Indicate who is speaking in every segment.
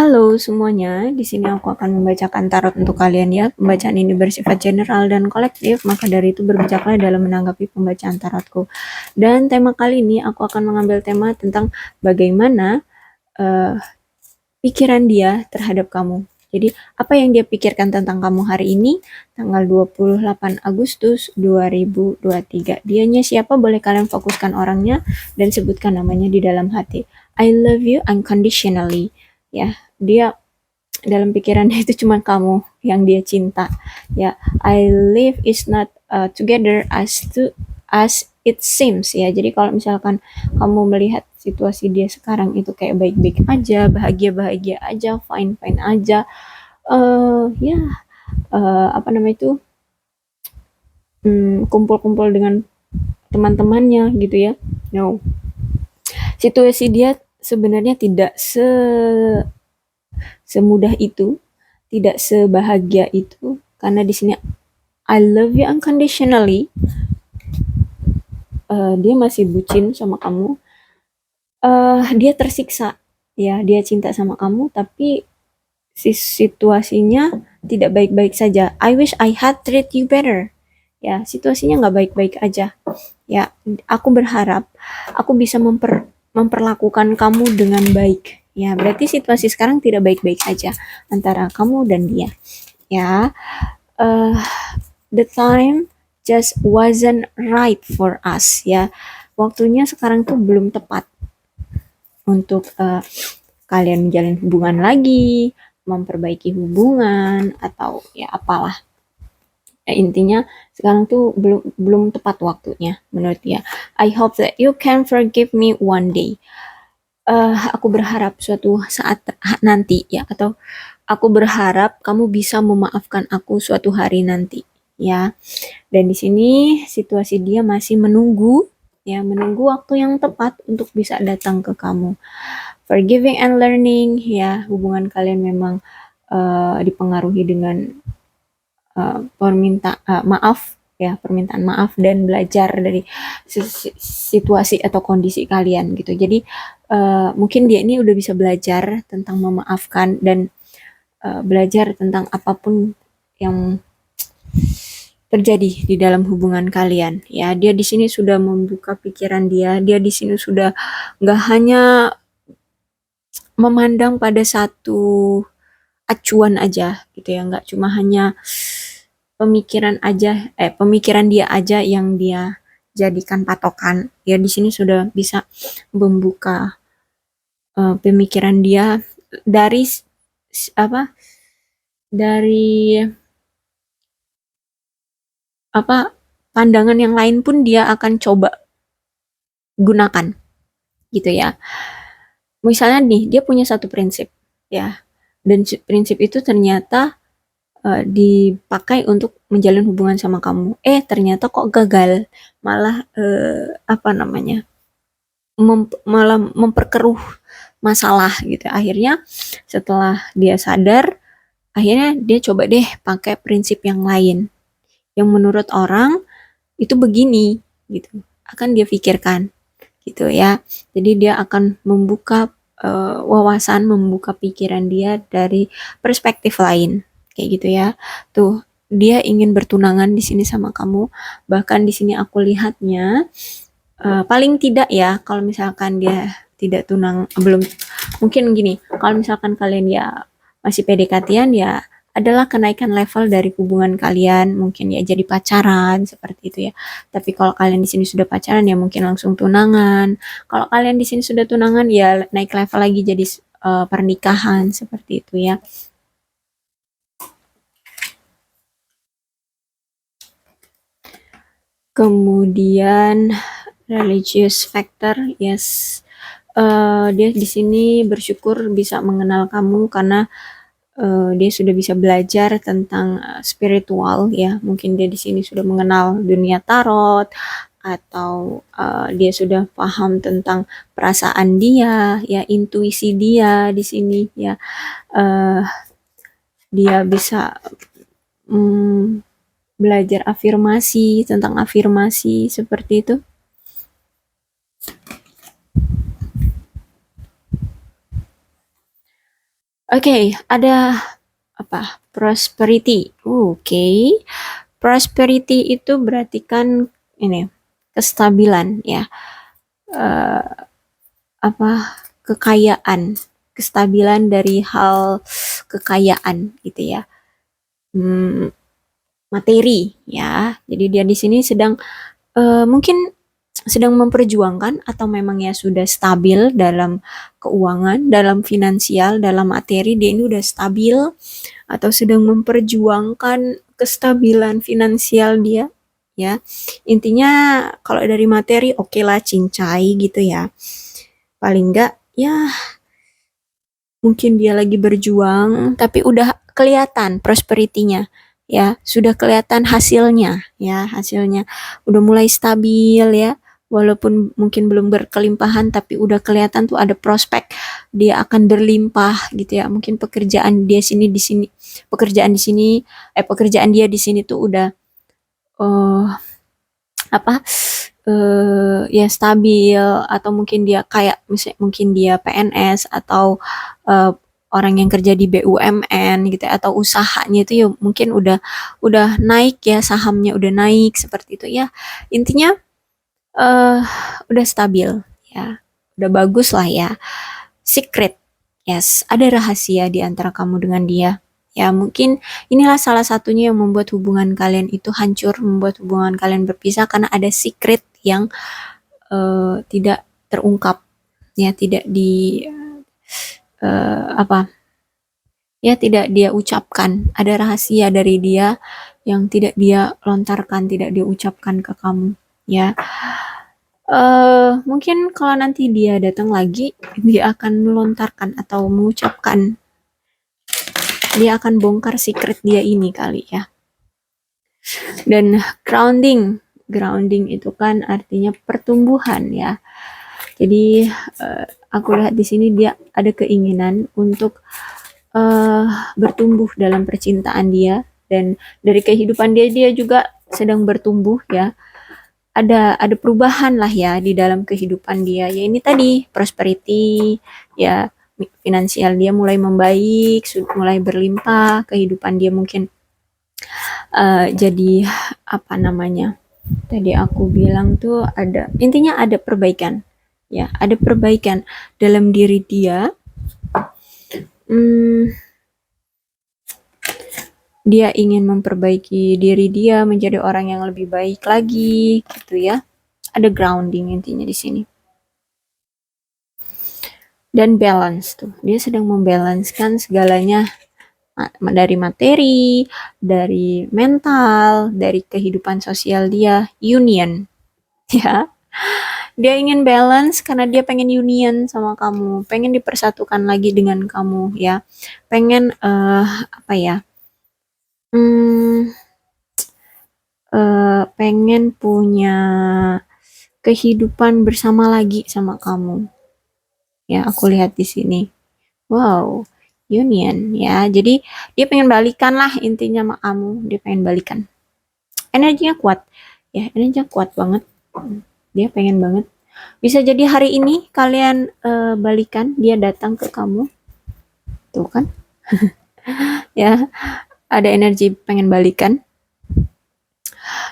Speaker 1: Halo semuanya, di sini aku akan membacakan tarot untuk kalian ya. Pembacaan ini bersifat general dan kolektif, maka dari itu berbijaklah dalam menanggapi pembacaan tarotku. Dan tema kali ini aku akan mengambil tema tentang bagaimana uh, pikiran dia terhadap kamu. Jadi, apa yang dia pikirkan tentang kamu hari ini, tanggal 28 Agustus 2023. Dianya siapa? Boleh kalian fokuskan orangnya dan sebutkan namanya di dalam hati. I love you unconditionally. Ya, dia dalam pikirannya itu cuma kamu yang dia cinta. Ya, I live is not together as it seems ya. Jadi kalau misalkan kamu melihat situasi dia sekarang itu kayak baik-baik aja, bahagia-bahagia aja, fine-fine aja, ya apa namanya itu, kumpul-kumpul dengan teman-temannya gitu ya. No, situasi dia sebenarnya tidak semudah itu, tidak sebahagia itu, karena di sini I love you unconditionally. Dia masih bucin sama kamu. Dia tersiksa, ya. Dia cinta sama kamu, tapi situasinya tidak baik-baik saja. I wish I had treat you better. Ya, situasinya nggak baik-baik aja. Ya, aku berharap aku bisa memperlakukan kamu dengan baik. Ya, berarti situasi sekarang tidak baik-baik aja antara kamu dan dia. Ya, uh, the time just wasn't right for us. Ya, waktunya sekarang tuh belum tepat untuk kalian menjalin hubungan lagi, memperbaiki hubungan atau ya apalah. Ya, intinya sekarang tuh belum belum tepat waktunya menurut dia. I hope that you can forgive me one day. Aku berharap suatu saat nanti ya, atau aku berharap kamu bisa memaafkan aku suatu hari nanti ya. Dan di sini situasi dia masih menunggu ya, menunggu waktu yang tepat untuk bisa datang ke kamu. Forgiving and learning ya, hubungan kalian memang dipengaruhi dengan maaf ya, permintaan maaf dan belajar dari situasi atau kondisi kalian gitu. Jadi mungkin dia ini udah bisa belajar tentang memaafkan dan belajar tentang apapun yang terjadi di dalam hubungan kalian ya. Dia di sini sudah membuka pikiran dia di sini sudah nggak hanya memandang pada satu acuan aja gitu ya, nggak cuma hanya pemikiran dia aja yang dia jadikan patokan. Ya di sini sudah bisa membuka pemikiran dia dari apa dari apa pandangan yang lain pun dia akan coba gunakan gitu ya. Misalnya nih, dia punya satu prinsip ya, dan prinsip itu ternyata dipakai untuk menjalin hubungan sama kamu. Ternyata kok gagal, malah apa namanya, malah memperkeruh masalah gitu. Akhirnya setelah dia sadar, akhirnya dia coba deh pakai prinsip yang lain, yang menurut orang itu begini gitu, akan dia pikirkan gitu ya. Jadi dia akan membuka wawasan, membuka pikiran dia dari perspektif lain kayak gitu ya. Tuh, dia ingin bertunangan di sini sama kamu. Bahkan di sini aku lihatnya paling tidak ya, kalau misalkan dia tidak tunang, belum, mungkin gini, kalau misalkan kalian ya masih PDKT-an ya, adalah kenaikan level dari hubungan kalian, mungkin ya jadi pacaran seperti itu ya. Tapi kalau kalian di sini sudah pacaran ya mungkin langsung tunangan. Kalau kalian di sini sudah tunangan ya naik level lagi jadi pernikahan seperti itu ya. Kemudian religious factor, yes. Dia di sini bersyukur bisa mengenal kamu karena dia sudah bisa belajar tentang spiritual ya. Mungkin dia di sini sudah mengenal dunia tarot, atau dia sudah paham tentang perasaan dia, ya intuisi dia di sini ya. Dia bisa belajar afirmasi, tentang afirmasi seperti itu. Oke, ada apa? Prosperity. Oke. Prosperity itu berarti kan ini kestabilan ya. Eh, apa? Kekayaan, kestabilan dari hal kekayaan gitu ya. Hmm, materi ya. Jadi dia di sini sedang mungkin sedang memperjuangkan atau memang ya sudah stabil dalam keuangan, dalam finansial, dalam materi dia ini udah stabil atau sedang memperjuangkan kestabilan finansial dia ya. Intinya kalau dari materi oke lah cincai gitu ya. Paling enggak ya mungkin dia lagi berjuang tapi udah kelihatan prosperity-nya ya, sudah kelihatan hasilnya ya, hasilnya udah mulai stabil ya, walaupun mungkin belum berkelimpahan tapi udah kelihatan tuh ada prospek dia akan berlimpah gitu ya. Mungkin pekerjaan dia sini di sini, pekerjaan di sini pekerjaan dia di sini tuh udah eh apa ya stabil, atau mungkin dia kayak misalnya mungkin dia PNS atau eh, orang yang kerja di BUMN gitu ya, atau usahanya itu ya mungkin udah naik ya, sahamnya udah naik seperti itu ya. Intinya eh udah stabil ya, udah bagus lah ya. Secret, yes, ada rahasia di antara kamu dengan dia. Ya, mungkin inilah salah satunya yang membuat hubungan kalian itu hancur, membuat hubungan kalian berpisah karena ada secret yang tidak terungkap, ya, tidak di apa? Ya, tidak dia ucapkan. Ada rahasia dari dia yang tidak dia lontarkan, tidak dia ucapkan ke kamu, ya. Mungkin kalau nanti dia datang lagi, dia akan melontarkan atau mengucapkan, dia akan bongkar secret dia ini kali ya. Dan grounding, grounding itu kan artinya pertumbuhan ya. Jadi aku lihat di sini dia ada keinginan untuk bertumbuh dalam percintaan dia, dan dari kehidupan dia juga sedang bertumbuh ya. Ada perubahan lah ya di dalam kehidupan dia. Ya ini tadi prosperity ya, finansial dia mulai membaik, mulai berlimpah, kehidupan dia mungkin jadi apa namanya? Tadi aku bilang tuh ada intinya ada perbaikan. Ya, ada perbaikan dalam diri dia. Hmm, dia ingin memperbaiki diri dia menjadi orang yang lebih baik lagi gitu ya. Ada grounding intinya di sini. Dan balance tuh. Dia sedang membalanskan segalanya dari materi, dari mental, dari kehidupan sosial dia, union. Ya. Dia ingin balance karena dia pengen union sama kamu, pengen dipersatukan lagi dengan kamu ya. Pengen apa ya? Hmm, pengen punya kehidupan bersama lagi sama kamu. Ya, aku lihat di sini. Wow, union ya. Jadi dia pengen balikan lah intinya sama kamu. Dia pengen balikan. Energinya kuat. Ya, energinya kuat banget. Dia pengen banget. Bisa jadi hari ini kalian balikan, dia datang ke kamu. Tuh kan? Ya, ada energi pengen balikan.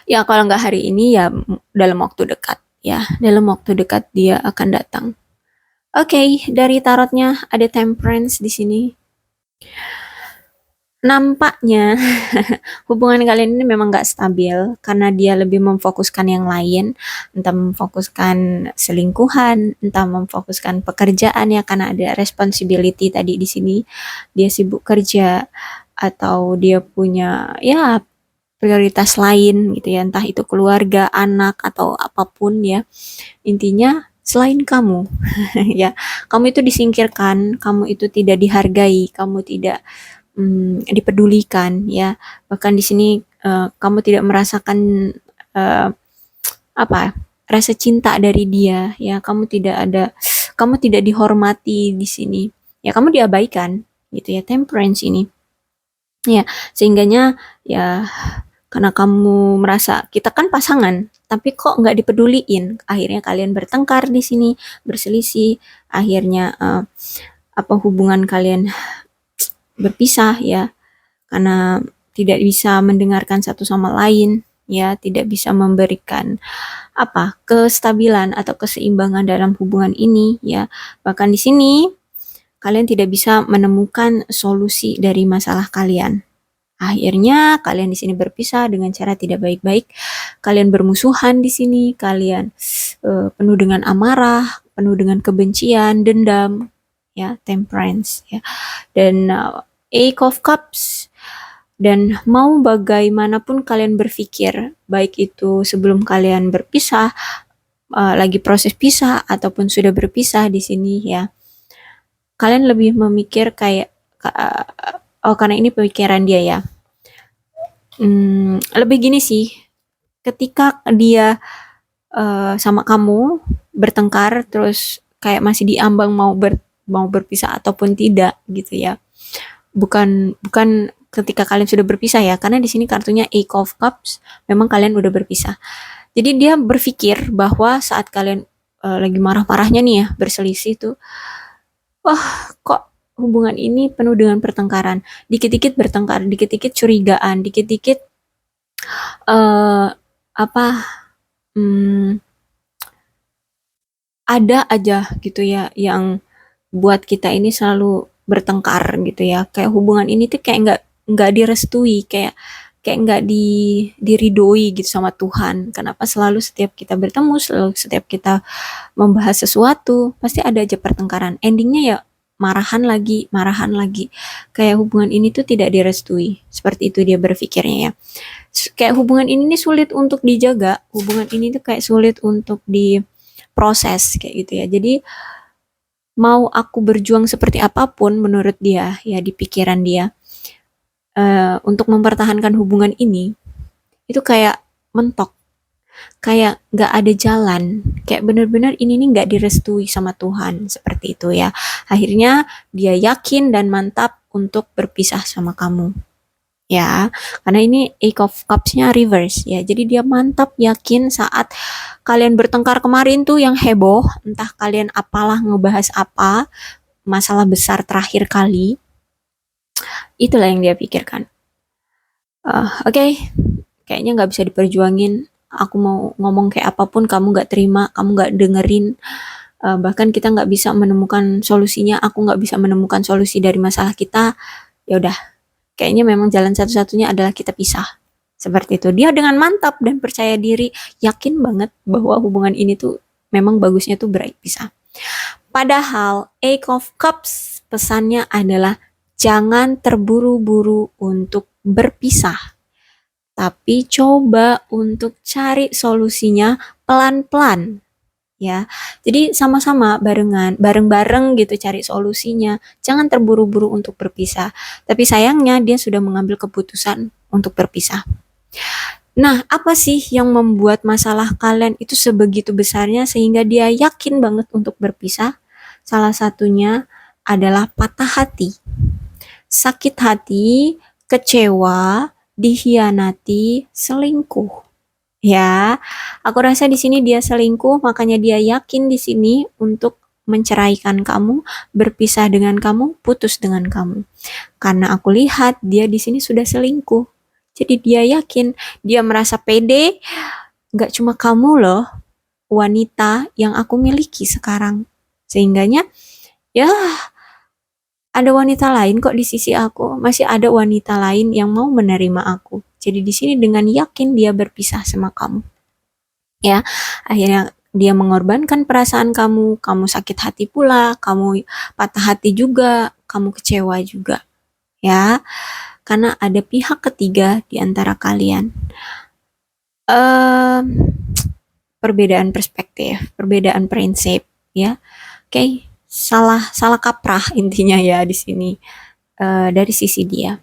Speaker 1: Ya, kalau nggak hari ini ya dalam waktu dekat. Ya, dalam waktu dekat dia akan datang. Oke, dari tarotnya ada Temperance di sini. Nampaknya hubungan kalian ini memang nggak stabil karena dia lebih memfokuskan yang lain, entah memfokuskan selingkuhan, entah memfokuskan pekerjaan ya karena ada responsibility tadi di sini. Dia sibuk kerja atau dia punya ya prioritas lain gitu ya, entah itu keluarga, anak atau apapun ya. Intinya selain kamu ya, kamu itu disingkirkan, kamu itu tidak dihargai, kamu tidak dipedulikan ya. Bahkan di sini kamu tidak merasakan uh, apa rasa cinta dari dia ya. Kamu tidak dihormati di sini ya, kamu diabaikan gitu ya. Temperance ini ya, sehingganya ya karena kamu merasa kita kan pasangan tapi kok nggak dipeduliin, akhirnya kalian bertengkar di sini, berselisih, akhirnya apa hubungan kalian berpisah ya, karena tidak bisa mendengarkan satu sama lain ya, tidak bisa memberikan kestabilan atau keseimbangan dalam hubungan ini ya. Bahkan di sini kalian tidak bisa menemukan solusi dari masalah kalian. Akhirnya kalian di sini berpisah dengan cara tidak baik-baik. Kalian bermusuhan di sini, kalian penuh dengan amarah, penuh dengan kebencian, dendam, ya, temperance, ya. Dan Eight of Cups, dan mau bagaimanapun kalian berpikir, baik itu sebelum kalian berpisah, lagi proses pisah ataupun sudah berpisah di sini ya, kalian lebih memikir kayak karena ini pemikiran dia ya. Lebih gini sih, ketika dia sama kamu bertengkar terus kayak masih diambang mau berpisah ataupun tidak gitu ya. Bukan ketika kalian sudah berpisah ya, karena di sini kartunya Eight of Cups, memang kalian udah berpisah. Jadi dia berpikir bahwa saat kalian lagi marah-marahnya nih ya, berselisih tuh, kok hubungan ini penuh dengan pertengkaran, dikit-dikit bertengkar, dikit-dikit curigaan, dikit-dikit ada aja gitu ya yang buat kita ini selalu bertengkar gitu ya, kayak hubungan ini tuh kayak nggak direstui, kayak nggak diridoi gitu sama Tuhan. Kenapa selalu setiap kita bertemu, selalu setiap kita membahas sesuatu pasti ada aja pertengkaran, endingnya ya marahan lagi, kayak hubungan ini tuh tidak direstui. Seperti itu dia berpikirnya ya, kayak hubungan ini nih sulit untuk dijaga, hubungan ini tuh kayak sulit untuk diproses kayak gitu ya. Jadi mau aku berjuang seperti apapun menurut dia ya, di pikiran dia, untuk mempertahankan hubungan ini itu kayak mentok, kayak nggak ada jalan, kayak bener-bener ini nih nggak direstui sama Tuhan, seperti itu ya. Akhirnya dia yakin dan mantap untuk berpisah sama kamu ya, karena ini Eight of Cups-nya reverse ya. Jadi dia mantap yakin saat kalian bertengkar kemarin tuh yang heboh, entah kalian apalah ngebahas apa, masalah besar terakhir kali, itulah yang dia pikirkan. Oke, kayaknya nggak bisa diperjuangin. Aku mau ngomong kayak apapun kamu nggak terima, kamu nggak dengerin. Bahkan kita nggak bisa menemukan solusinya. Aku nggak bisa menemukan solusi dari masalah kita. Ya udah, kayaknya memang jalan satu-satunya adalah kita pisah. Seperti itu. Dia dengan mantap dan percaya diri, yakin banget bahwa hubungan ini tuh memang bagusnya tuh berpisah. Padahal Eight of Cups pesannya adalah jangan terburu-buru untuk berpisah, tapi coba untuk cari solusinya pelan-pelan ya. Jadi sama-sama bareng-bareng gitu cari solusinya. Jangan terburu-buru untuk berpisah. Tapi sayangnya dia sudah mengambil keputusan untuk berpisah. Nah, apa sih yang membuat masalah kalian itu sebegitu besarnya sehingga dia yakin banget untuk berpisah? Salah satunya adalah patah hati, sakit hati, kecewa, dikhianati, selingkuh. Ya, aku rasa di sini dia selingkuh, makanya dia yakin di sini untuk menceraikan kamu, berpisah dengan kamu, putus dengan kamu. Karena aku lihat dia di sini sudah selingkuh. Jadi dia yakin, dia merasa pede, gak cuma kamu loh, wanita yang aku miliki sekarang. Sehingganya, ya ada wanita lain kok di sisi aku, masih ada wanita lain yang mau menerima aku. Jadi di sini dengan yakin dia berpisah sama kamu. Ya, akhirnya dia mengorbankan perasaan kamu, kamu sakit hati pula, kamu patah hati juga, kamu kecewa juga. Ya, karena ada pihak ketiga di antara kalian. Perbedaan perspektif, perbedaan prinsip, ya. Oke, salah kaprah intinya ya di sini, dari sisi dia.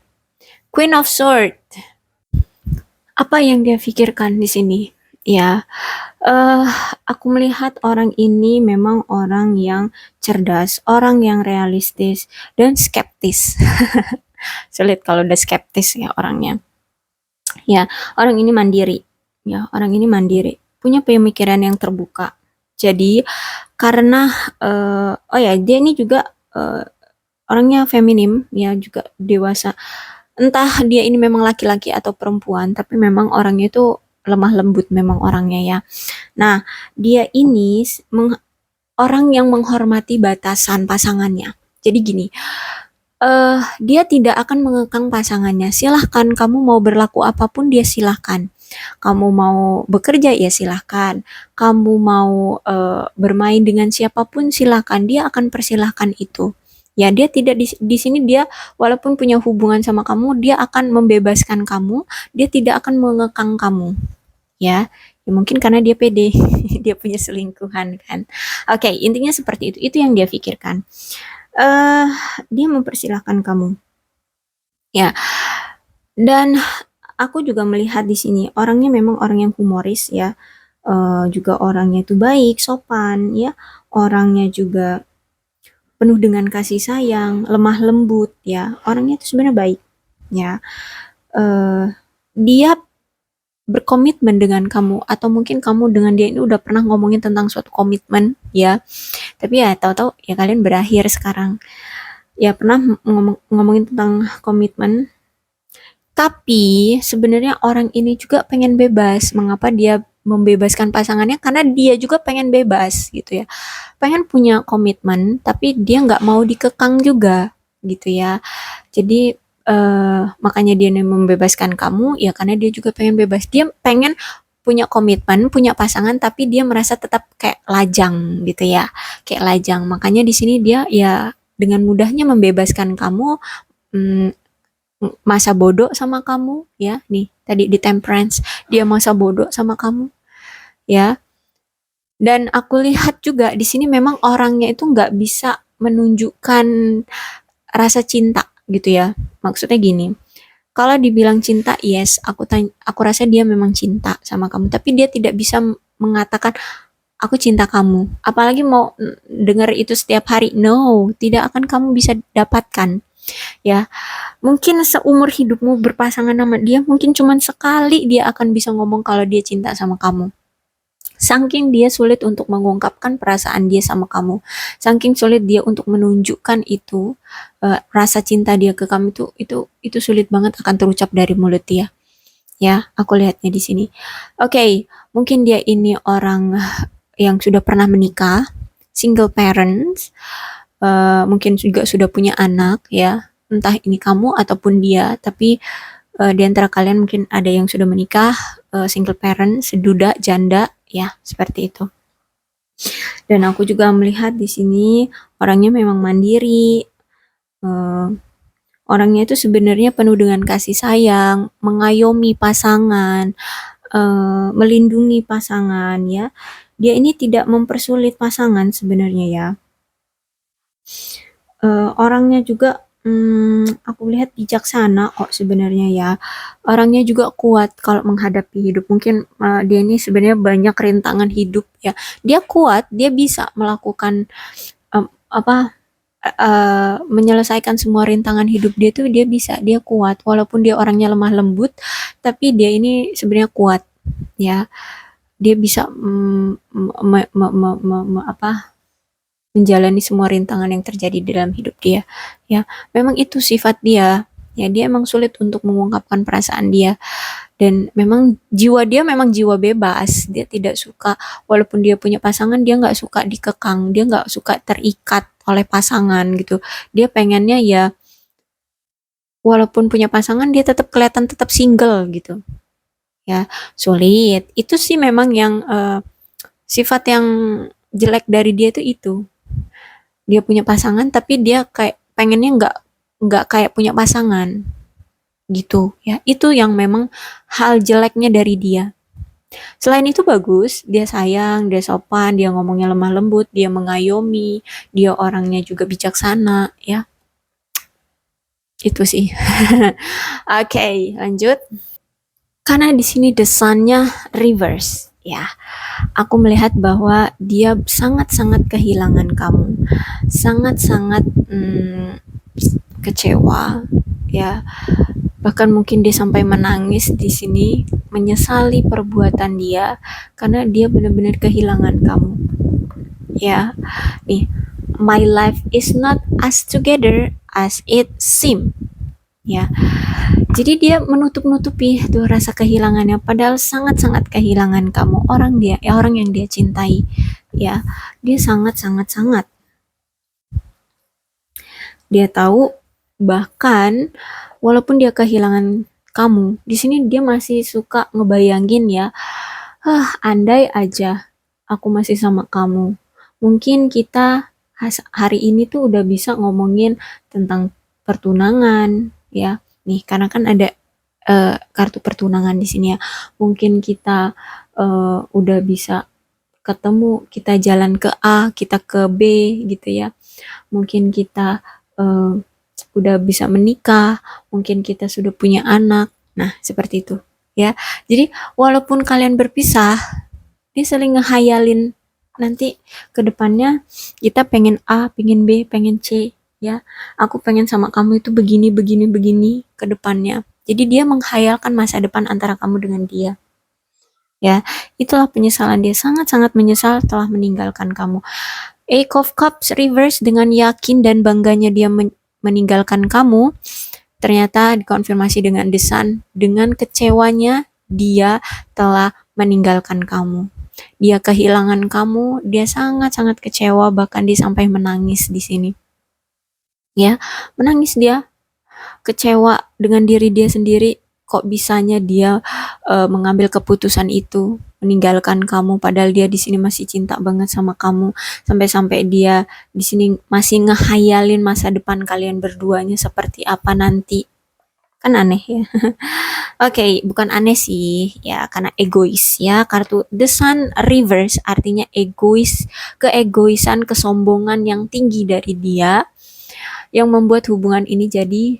Speaker 1: Queen of Swords, apa yang dia pikirkan di sini? Ya, aku melihat orang ini memang orang yang cerdas, orang yang realistis dan skeptis. Sulit kalau udah skeptis ya orangnya. Ya, orang ini mandiri. Ya, orang ini mandiri, punya pemikiran yang terbuka. Jadi karena dia ini juga orangnya feminim ya, juga dewasa. Entah dia ini memang laki-laki atau perempuan, tapi memang orangnya itu lemah lembut memang orangnya ya. Nah, dia ini orang yang menghormati batasan pasangannya. Jadi gini, dia tidak akan mengekang pasangannya. Silahkan kamu mau berlaku apapun, dia silahkan. Kamu mau bekerja ya silahkan. Kamu mau bermain dengan siapapun silahkan. Dia akan persilahkan itu. Ya, dia tidak di sini, dia walaupun punya hubungan sama kamu, dia akan membebaskan kamu. Dia tidak akan mengekang kamu. Ya, ya mungkin karena dia pede, dia punya selingkuhan kan. Oke, intinya seperti itu. Itu yang dia pikirkan. Dia mempersilahkan kamu. Ya, dan aku juga melihat di sini orangnya memang orang yang humoris ya. Juga orangnya itu baik, sopan ya. Orangnya juga penuh dengan kasih sayang, lemah lembut ya. Orangnya itu sebenarnya baik ya. Dia berkomitmen dengan kamu, atau mungkin kamu dengan dia ini udah pernah ngomongin tentang suatu komitmen ya. Tapi ya tahu-tahu ya kalian berakhir sekarang. Ya pernah ngomongin tentang komitmen, tapi sebenarnya orang ini juga pengen bebas. Mengapa dia membebaskan pasangannya? Karena dia juga pengen bebas gitu ya. Pengen punya komitmen, tapi dia nggak mau dikekang juga gitu ya. Jadi makanya dia membebaskan kamu ya karena dia juga pengen bebas. Dia pengen punya komitmen, punya pasangan, tapi dia merasa tetap kayak lajang gitu ya. Kayak lajang. Makanya di sini dia ya dengan mudahnya membebaskan kamu, masa bodoh sama kamu ya. Nih, tadi di Temperance, dia masa bodoh sama kamu ya. Dan aku lihat juga di sini memang orangnya itu nggak bisa menunjukkan rasa cinta gitu ya. Maksudnya gini, kalau dibilang cinta, yes, aku rasa dia memang cinta sama kamu, tapi dia tidak bisa mengatakan aku cinta kamu. Apalagi mau dengar itu setiap hari. No, tidak akan kamu bisa dapatkan. Ya, mungkin seumur hidupmu berpasangan sama dia, mungkin cuma sekali dia akan bisa ngomong kalau dia cinta sama kamu. Saking dia sulit untuk mengungkapkan perasaan dia sama kamu, saking sulit dia untuk menunjukkan itu, rasa cinta dia ke kamu itu sulit banget akan terucap dari mulut dia. Ya, aku lihatnya di sini. Oke, mungkin dia ini orang yang sudah pernah menikah, single parents, mungkin juga sudah punya anak ya. Entah ini kamu ataupun dia, tapi di antara kalian mungkin ada yang sudah menikah, single parent, seduda, janda, ya seperti itu. Dan aku juga melihat di sini orangnya memang mandiri, orangnya itu sebenarnya penuh dengan kasih sayang, mengayomi pasangan, melindungi pasangan ya. Dia ini tidak mempersulit pasangan sebenarnya ya. Orangnya juga aku lihat bijaksana kok sebenarnya ya. Orangnya juga kuat kalau menghadapi hidup. Mungkin dia ini sebenarnya banyak rintangan hidup ya. Dia kuat, dia bisa melakukan menyelesaikan semua rintangan hidup dia tuh, dia bisa, dia kuat. Walaupun dia orangnya lemah lembut, tapi dia ini sebenarnya kuat ya. Dia bisa menjalani semua rintangan yang terjadi di dalam hidup dia ya. Memang itu sifat dia ya, dia emang sulit untuk mengungkapkan perasaan dia, dan memang jiwa dia memang jiwa bebas. Dia tidak suka, walaupun dia punya pasangan, dia nggak suka dikekang, dia nggak suka terikat oleh pasangan gitu. Dia pengennya ya walaupun punya pasangan dia tetap kelihatan tetap single gitu ya. Sulit itu sih memang yang sifat yang jelek dari dia itu dia punya pasangan tapi dia kayak pengennya nggak kayak punya pasangan gitu ya. Itu yang memang hal jeleknya dari dia. Selain itu bagus, dia sayang, dia sopan, dia ngomongnya lemah lembut, dia mengayomi, dia orangnya juga bijaksana ya. Itu sih. Oke, lanjut. Karena di sini desainnya reverse ya. Aku melihat bahwa dia sangat-sangat kehilangan kamu, sangat-sangat kecewa ya. Bahkan mungkin dia sampai menangis di sini, menyesali perbuatan dia karena dia benar-benar kehilangan kamu ya. Nih, my life is not us together, as it seems. Ya, jadi dia menutup-nutupi tuh rasa kehilangannya, padahal sangat-sangat kehilangan kamu, orang yang dia cintai. Ya, dia sangat-sangat dia tahu, bahkan walaupun dia kehilangan kamu, di sini dia masih suka ngebayangin ya, andai aja aku masih sama kamu, mungkin kita hari ini tuh udah bisa ngomongin tentang pertunangan ya. Nih, karena kan ada kartu pertunangan di sini ya. Mungkin kita udah bisa ketemu, kita jalan ke A, kita ke B gitu ya. Mungkin kita udah bisa menikah, mungkin kita sudah punya anak. Nah, seperti itu ya. Jadi walaupun kalian berpisah, dia saling ngehayalin nanti ke depannya kita pengen A, pengen B, pengen C ya. Aku pengen sama kamu itu begini begini begini ke depannya. Jadi dia menghayalkan masa depan antara kamu dengan dia. Ya, itulah penyesalan dia, sangat-sangat menyesal telah meninggalkan kamu. Eight of Cups reverse, dengan yakin dan bangganya dia meninggalkan kamu, ternyata dikonfirmasi dengan The Sun, dengan kecewanya dia telah meninggalkan kamu. Dia kehilangan kamu, dia sangat-sangat kecewa, bahkan dia sampai menangis di sini. Ya, menangis dia, kecewa dengan diri dia sendiri, kok bisanya dia mengambil keputusan itu, meninggalkan kamu, padahal dia di sini masih cinta banget sama kamu, sampai-sampai dia di sini masih ngehayalin masa depan kalian berduanya seperti apa nanti. Kan aneh ya. Oke, bukan aneh sih ya, karena egois ya. Kartu The Sun reverse artinya egois, keegoisan, kesombongan yang tinggi dari dia yang membuat hubungan ini jadi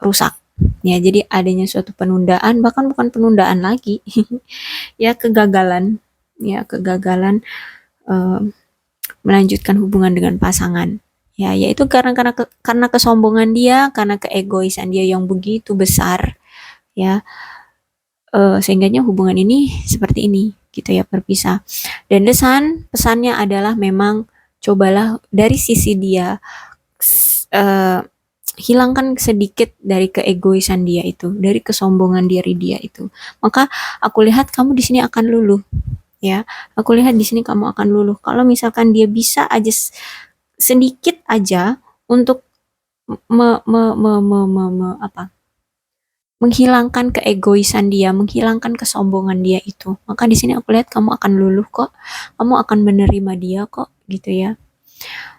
Speaker 1: rusak. Ya, jadi adanya suatu penundaan, bahkan bukan penundaan lagi, ya kegagalan, uh, melanjutkan hubungan dengan pasangan. Ya, yaitu karena kesombongan dia, karena keegoisan dia yang begitu besar, ya, sehingganya hubungan ini seperti ini, gitu ya, berpisah. Dan The Sun pesannya adalah memang cobalah dari sisi dia, hilangkan sedikit dari keegoisan dia itu, dari kesombongan diri dia itu. Maka aku lihat kamu di sini akan luluh, ya. Aku lihat di sini kamu akan luluh. Kalau misalkan dia bisa aja sedikit aja untuk menghilangkan keegoisan dia, menghilangkan kesombongan dia itu, maka di sini aku lihat kamu akan luluh kok. Kamu akan menerima dia kok, gitu ya.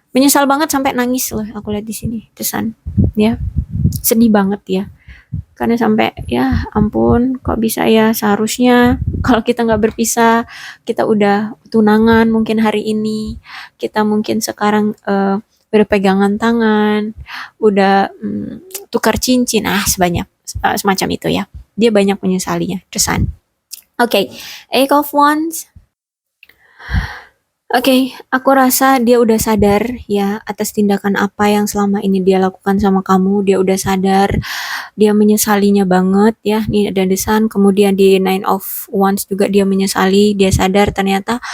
Speaker 1: Menyesal banget sampai nangis loh aku lihat di sini, Desan. Ya, sedih banget ya. Karena sampai ya ampun, kok bisa ya, seharusnya kalau kita nggak berpisah, kita udah tunangan mungkin hari ini, kita mungkin sekarang berpegangan tangan, udah tukar cincin, sebanyak semacam itu ya. Dia banyak menyesalinya, Desan. Oke, Eight of Wands. Oke, aku rasa dia udah sadar ya atas tindakan apa yang selama ini dia lakukan sama kamu. Dia udah sadar, dia menyesalinya banget ya. Nih ada The Sun, kemudian di Nine of Wands juga dia menyesali. Dia sadar ternyata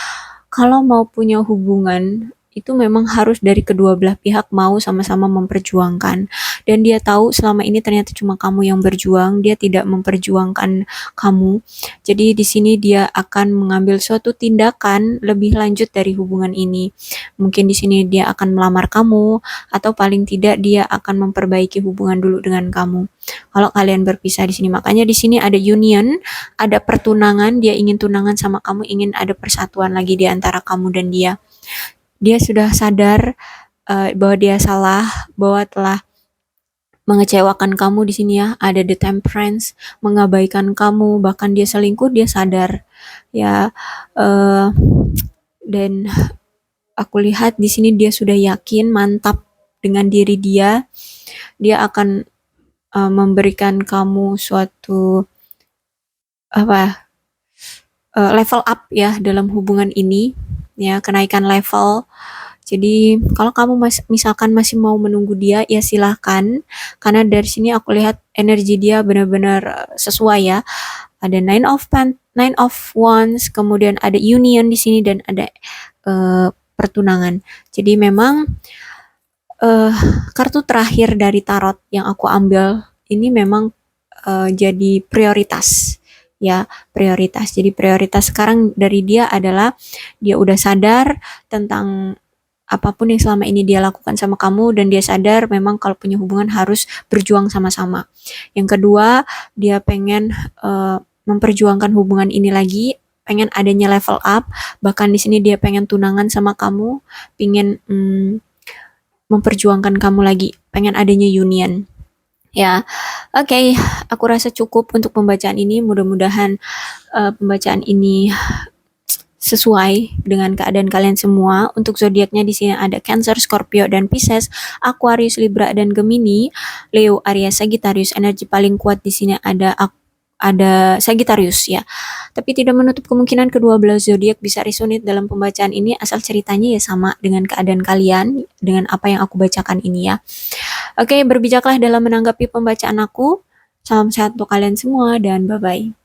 Speaker 1: kalau mau punya hubungan itu memang harus dari kedua belah pihak mau sama-sama memperjuangkan. Dan dia tahu selama ini ternyata cuma kamu yang berjuang, dia tidak memperjuangkan kamu. Jadi di sini dia akan mengambil suatu tindakan lebih lanjut dari hubungan ini. Mungkin di sini dia akan melamar kamu, atau paling tidak dia akan memperbaiki hubungan dulu dengan kamu. Kalau kalian berpisah di sini, makanya di sini ada union, ada pertunangan, dia ingin tunangan sama kamu, ingin ada persatuan lagi di antara kamu dan dia. Dia sudah sadar bahwa dia salah, bahwa telah mengecewakan kamu di sini ya. Ada The Temperance, mengabaikan kamu, bahkan dia selingkuh, dia sadar ya. Dan aku lihat di sini dia sudah yakin, mantap dengan diri dia. Dia akan memberikan kamu suatu level up ya dalam hubungan ini ya, kenaikan level. Jadi kalau kamu misalkan masih mau menunggu dia, ya silahkan, karena dari sini aku lihat energi dia benar-benar sesuai ya. Ada Nine of Wands, kemudian ada union di sini, dan ada pertunangan. Jadi memang kartu terakhir dari tarot yang aku ambil ini memang jadi prioritas ya, prioritas. Jadi prioritas sekarang dari dia adalah dia udah sadar tentang apapun yang selama ini dia lakukan sama kamu dan dia sadar memang kalau punya hubungan harus berjuang sama-sama. Yang kedua, dia pengen memperjuangkan hubungan ini lagi, pengen adanya level up, bahkan di sini dia pengen tunangan sama kamu, pengen memperjuangkan kamu lagi, pengen adanya union. Ya, oke, aku rasa cukup untuk pembacaan ini. Mudah-mudahan pembacaan ini sesuai dengan keadaan kalian semua. Untuk zodiaknya di sini ada Cancer, Scorpio, dan Pisces, Aquarius, Libra, dan Gemini, Leo, Aries, Sagittarius. Energi paling kuat di sini ada Sagittarius ya. Tapi tidak menutup kemungkinan kedua belah zodiak bisa resonate dalam pembacaan ini asal ceritanya ya sama dengan keadaan kalian, dengan apa yang aku bacakan ini ya. Oke, berbijaklah dalam menanggapi pembacaan aku. Salam sehat untuk kalian semua dan bye-bye.